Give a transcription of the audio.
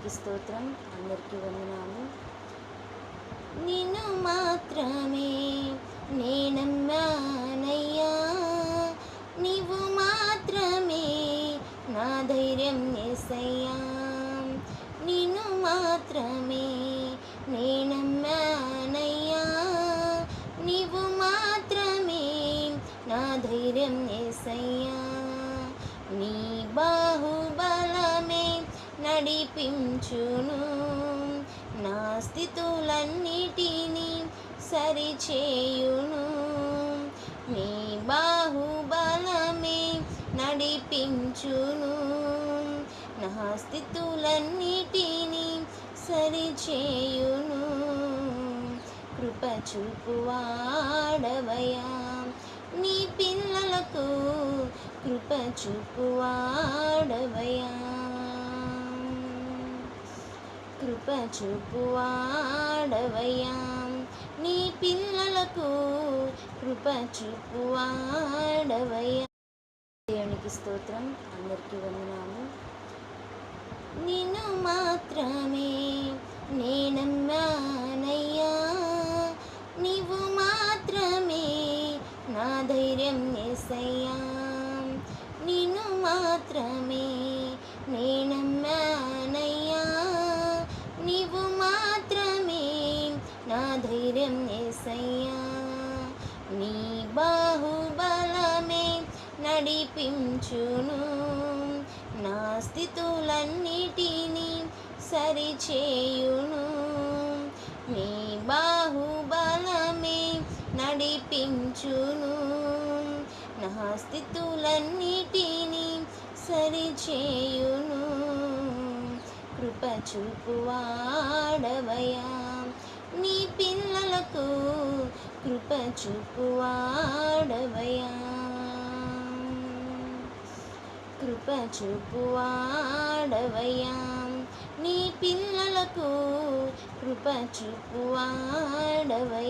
దేవునికి స్తోత్రం. అందరికీ వందనాలు. నిన్ను మాత్రమే నేనమ్మానయ్యా, నీవు మాత్రమే నా ధైర్యం యేసయ్యా. నిన్ను మాత్రమే నేనమ్మానయ్యా, నీవు మాత్రమే నా ధైర్యం యేసయ్యా. నీ బాహుబలమే నడిపించును, నా స్థితులన్నిటినీ సరిచేయును. నీ బాహుబలమే నడిపించును, నా స్థితులన్నిటినీ సరిచేయును. కృప చూపువాడవయ్యా, నీ పిల్లలకు కృప చూపువాడవయ్యా. కృప చూపువాడవయ్యా, నీ పిల్లలకు కృప చూపువాడవయ్యా. దేవునికి స్తోత్రం. అందరికీ వందనాలు. నిన్ను మాత్రమే నేనమ్మానయ్యా, నీవు మాత్రమే నా ధైర్యం యేసయ్యా. నిన్ను మాత్రమే నేనమ్మానయ్యా, నీవు మాత్రమే నా ధైర్యం యేసయ్యా. నీ బాహుబలమే నడిపించును, నా స్థితులన్నిటినీ సరిచేయును. నీ బాహుబలమే నడిపించును, నా స్థితులన్నిటినీ సరిచేయును. కృప చూపువాడవయ్యా, నీ పిల్లలకు కృప చూపువాడవయ్యా. కృప చూపువాడవయ్యా, నీ పిల్లలకు కృప చూపువాడవయ్యా.